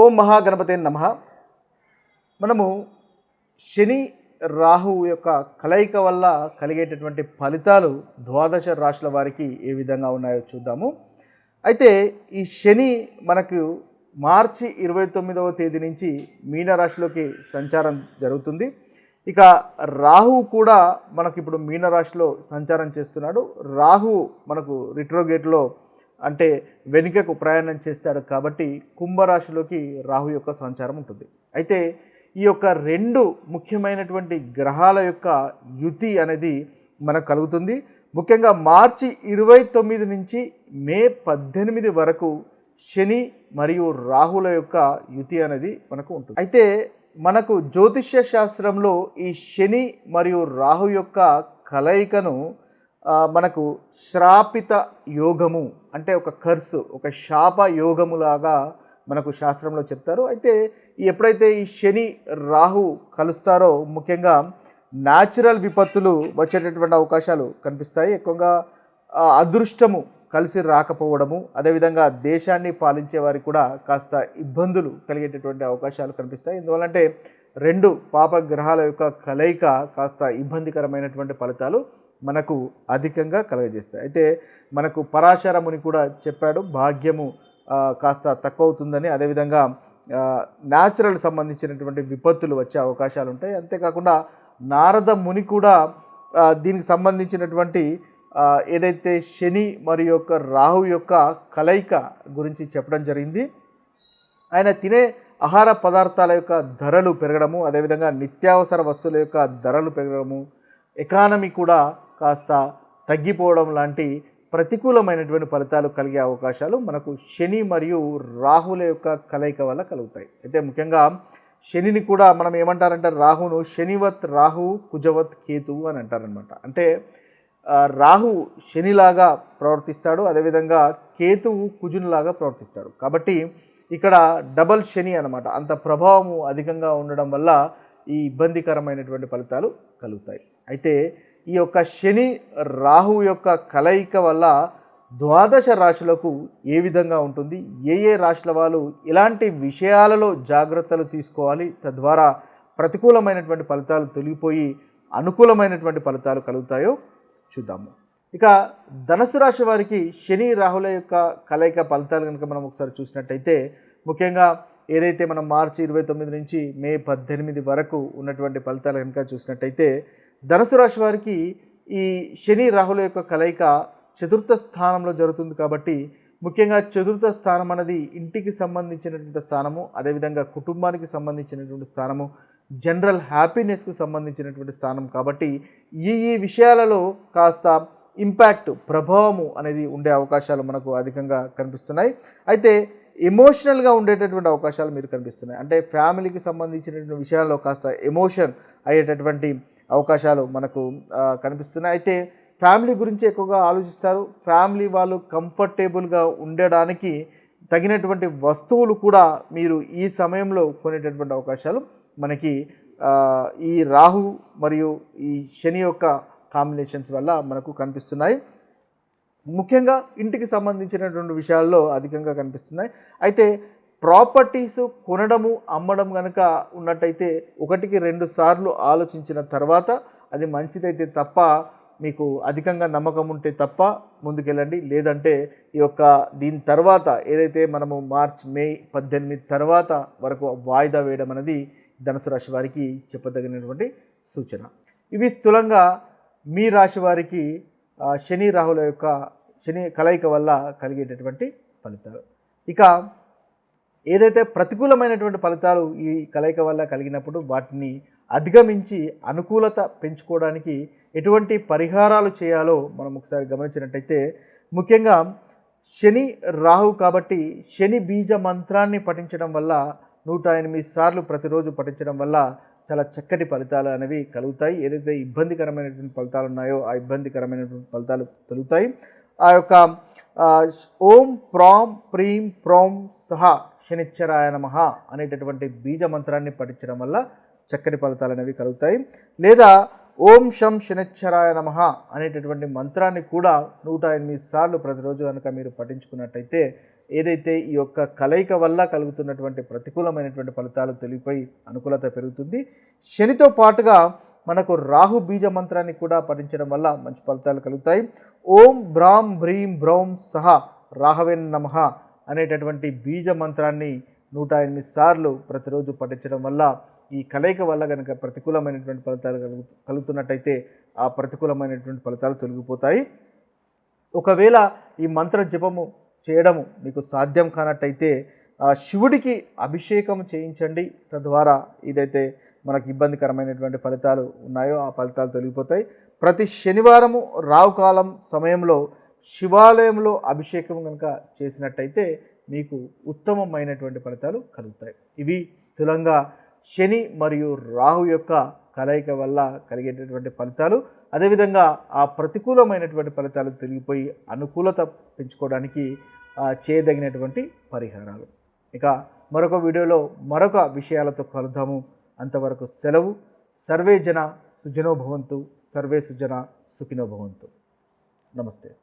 ఓం మహాగణపతే నమః. మనము శని రాహువు యొక్క కలయిక వల్ల కలిగేటటువంటి ఫలితాలు ద్వాదశ రాశుల వారికి ఏ విధంగా ఉన్నాయో చూద్దాము. అయితే ఈ శని మనకు మార్చి 29వ తేదీ నుంచి మీనరాశిలోకి సంచారం జరుగుతుంది. ఇక రాహువు కూడా మనకి ఇప్పుడు మీనరాశిలో సంచారం చేస్తున్నాడు. రాహువు మనకు రిట్రోగేట్లో అంటే వెనుకకు ప్రయాణం చేస్తాడు కాబట్టి కుంభరాశిలోకి రాహు యొక్క సంచారం ఉంటుంది. అయితే ఈ యొక్క రెండు ముఖ్యమైనటువంటి గ్రహాల యొక్క యుతి అనేది మనకు కలుగుతుంది. ముఖ్యంగా మార్చి 29 నుంచి మే 18 వరకు శని మరియు రాహుల యొక్క యుతి అనేది మనకు ఉంటుంది. అయితే మనకు జ్యోతిష్య శాస్త్రంలో ఈ శని మరియు రాహు యొక్క కలయికను మనకు శ్రాపిత యోగము అంటే ఒక కర్సు, ఒక శాప యోగములాగా మనకు శాస్త్రంలో చెప్తారు. అయితే ఎప్పుడైతే ఈ శని రాహు కలుస్తారో ముఖ్యంగా న్యాచురల్ విపత్తులు వచ్చేటటువంటి అవకాశాలు కనిపిస్తాయి. ఎక్కువగా అదృష్టము కలిసి రాకపోవడము, అదేవిధంగా దేశాన్ని పాలించే వారికి కూడా కాస్త ఇబ్బందులు కలిగేటటువంటి అవకాశాలు కనిపిస్తాయి. ఎందువల్లంటే రెండు పాపగ్రహాల యొక్క కలయిక కాస్త ఇబ్బందికరమైనటువంటి ఫలితాలు మనకు అధికంగా కలుగజేస్తాయి. అయితే మనకు పరాశర ముని కూడా చెప్పాడు, భాగ్యము కాస్త తక్కువ అవుతుందని, అదేవిధంగా న్యాచురల్ సంబంధించినటువంటి విపత్తులు వచ్చే అవకాశాలు ఉంటాయి. అంతేకాకుండా నారద ముని కూడా దీనికి సంబంధించినటువంటి ఏదైతే శని మరియు యొక్క రాహు యొక్క కలయిక గురించి చెప్పడం జరిగింది. ఆయన తినే ఆహార పదార్థాల యొక్క ధరలు పెరగడము, అదేవిధంగా నిత్యావసర వస్తువుల యొక్క ధరలు పెరగడము, ఎకానమీ కూడా కాస్త తగ్గిపోవడం లాంటి ప్రతికూలమైనటువంటి ఫలితాలు కలిగే అవకాశాలు మనకు శని మరియు రాహుల యొక్క కలయిక వల్ల కలుగుతాయి. అయితే ముఖ్యంగా శనిని కూడా మనం ఏమంటారంటే రాహును శనివత్ రాహు కుజవత్ కేతువు అని అంటారనమాట. అంటే రాహు శనిలాగా ప్రవర్తిస్తాడు, అదేవిధంగా కేతువు కుజునిలాగా ప్రవర్తిస్తాడు. కాబట్టి ఇక్కడ డబల్ శని అనమాట. అంత ప్రభావము అధికంగా ఉండడం వల్ల ఈ ఇబ్బందికరమైనటువంటి ఫలితాలు కలుగుతాయి. అయితే ఈ యొక్క శని రాహు యొక్క కలయిక వల్ల ద్వాదశ రాశులకు ఏ విధంగా ఉంటుంది, ఏ రాశుల వాళ్ళు ఇలాంటి విషయాలలో జాగ్రత్తలు తీసుకోవాలి, తద్వారా ప్రతికూలమైనటువంటి ఫలితాలు తొలగిపోయి అనుకూలమైనటువంటి ఫలితాలు కలుగుతాయో చూద్దాము. ఇక ధనుసు రాశి వారికి శని రాహుల యొక్క కలయిక ఫలితాలు కనుక మనం ఒకసారి చూసినట్టయితే ముఖ్యంగా ఏదైతే మనం మార్చి 29 నుంచి మే 18 వరకు ఉన్నటువంటి ఫలితాలు కనుక చూసినట్టయితే ధనుసు రాశి వారికి ఈ శని రాహుల యొక్క కలయిక చతుర్థ స్థానంలో జరుగుతుంది. కాబట్టి ముఖ్యంగా చతుర్థ స్థానం అనేది ఇంటికి సంబంధించినటువంటి స్థానము, అదేవిధంగా కుటుంబానికి సంబంధించినటువంటి స్థానము, జనరల్ హ్యాపీనెస్కి సంబంధించినటువంటి స్థానం. కాబట్టి ఈ విషయాలలో కాస్త ఇంపాక్ట్ ప్రభావము అనేది ఉండే అవకాశాలు మనకు అధికంగా కనిపిస్తున్నాయి. అయితే ఎమోషనల్గా ఉండేటటువంటి అవకాశాలు మీరు కనిపిస్తున్నాయి. అంటే ఫ్యామిలీకి సంబంధించినటువంటి విషయాల్లో కాస్త ఎమోషన్ అయ్యేటటువంటి అవకాశాలు మనకు కనిపిస్తున్నాయి. అయితే ఫ్యామిలీ గురించి ఎక్కువగా ఆలోచిస్తారు. ఫ్యామిలీ వాళ్ళు కంఫర్టబుల్గా ఉండడానికి తగినటువంటి వస్తువులు కూడా మీరు ఈ సమయంలో కొనేటటువంటి అవకాశాలు మనకి ఈ రాహు మరియు ఈ శని యొక్క కాంబినేషన్స్ వల్ల మనకు కనిపిస్తున్నాయి. ముఖ్యంగా ఇంటికి సంబంధించినటువంటి విషయాల్లో అధికంగా కనిపిస్తున్నాయి. అయితే ప్రాపర్టీస్ కొనడము అమ్మడం కనుక ఉన్నట్టయితే 1-2 సార్లు ఆలోచించిన తర్వాత అది మంచిదైతే తప్ప, మీకు అధికంగా నమ్మకం ఉంటే తప్ప ముందుకెళ్ళండి. లేదంటే దీని తర్వాత ఏదైతే మనము మే 18 తర్వాత వరకు వాయిదా వేయడం అనేది ధనుసు రాశి వారికి చెప్పదగినటువంటి సూచన. ఇవి స్థూలంగా మీ రాశి వారికి శని రాహుల యొక్క శని కలయిక వల్ల కలిగేటటువంటి ఫలితాలు. ఇక ఏదైతే ప్రతికూలమైనటువంటి ఫలితాలు ఈ కలయిక వల్ల కలిగినప్పుడు వాటిని అధిగమించి అనుకూలత పెంచుకోవడానికి ఎటువంటి పరిహారాలు చేయాలో మనం ఒకసారి గమనించినట్టయితే ముఖ్యంగా శని రాహు కాబట్టి శని బీజ మంత్రాన్ని పఠించడం వల్ల 108 సార్లు ప్రతిరోజు పఠించడం వల్ల చాలా చక్కటి ఫలితాలు అనేవి కలుగుతాయి. ఏదైతే ఇబ్బందికరమైనటువంటి ఫలితాలు ఉన్నాయో ఆ ఇబ్బందికరమైనటువంటి ఫలితాలు కలుగుతాయి. ఆ యొక్క ఓం ప్రాం ప్రీం ప్రోం సహ శనిచ్చరాయ నమః అనేటటువంటి బీజ మంత్రాన్ని పఠించడం వల్ల చక్కటి ఫలితాలు అనేవి కలుగుతాయి. లేదా ఓం శం శనిచ్చరాయ నమః అనేటటువంటి మంత్రాన్ని కూడా 108 సార్లు ప్రతిరోజు కనుక మీరు పఠించుకున్నట్టయితే ఏదైతే ఈ యొక్క కలయిక వల్ల కలుగుతున్నటువంటి ప్రతికూలమైనటువంటి ఫలితాలు తొలగిపోయి అనుకూలత పెరుగుతుంది. శనితో పాటుగా మనకు రాహు బీజ మంత్రాన్ని కూడా పఠించడం వల్ల మంచి ఫలితాలు కలుగుతాయి. ఓం బ్రాం భ్రీం బ్రౌం సహ రాహవేన్ నమః అనేటటువంటి బీజ మంత్రాన్ని 108 సార్లు ప్రతిరోజు పఠించడం వల్ల ఈ కలయిక వల్ల కనుక ప్రతికూలమైనటువంటి ఫలితాలు కలుగుతున్నట్టయితే ఆ ప్రతికూలమైనటువంటి ఫలితాలు తొలగిపోతాయి. ఒకవేళ ఈ మంత్ర జపము చేయడము మీకు సాధ్యం కానట్టయితే శివుడికి అభిషేకం చేయించండి. తద్వారా ఏదైతే మనకు ఇబ్బందికరమైనటువంటి ఫలితాలు ఉన్నాయో ఆ ఫలితాలు తొలగిపోతాయి. ప్రతి శనివారము రావుకాలం సమయంలో శివాలయంలో అభిషేకం కనుక చేసినట్టయితే మీకు ఉత్తమమైనటువంటి ఫలితాలు కలుగుతాయి. ఇవి స్థూలంగా శని మరియు రాహు యొక్క కలయిక వల్ల కలిగేటటువంటి ఫలితాలు. అదేవిధంగా ఆ ప్రతికూలమైనటువంటి ఫలితాలు తొలగిపోయి అనుకూలత పెంచుకోవడానికి చేయదగినటువంటి పరిహారాలు. ఇక మరొక వీడియోలో మరొక విషయాలతో కలుద్దాము. అంతవరకు సెలవు. సర్వే జన సుజనో భవంతు, సర్వే సుజన సుఖినో భవంతు. నమస్తే.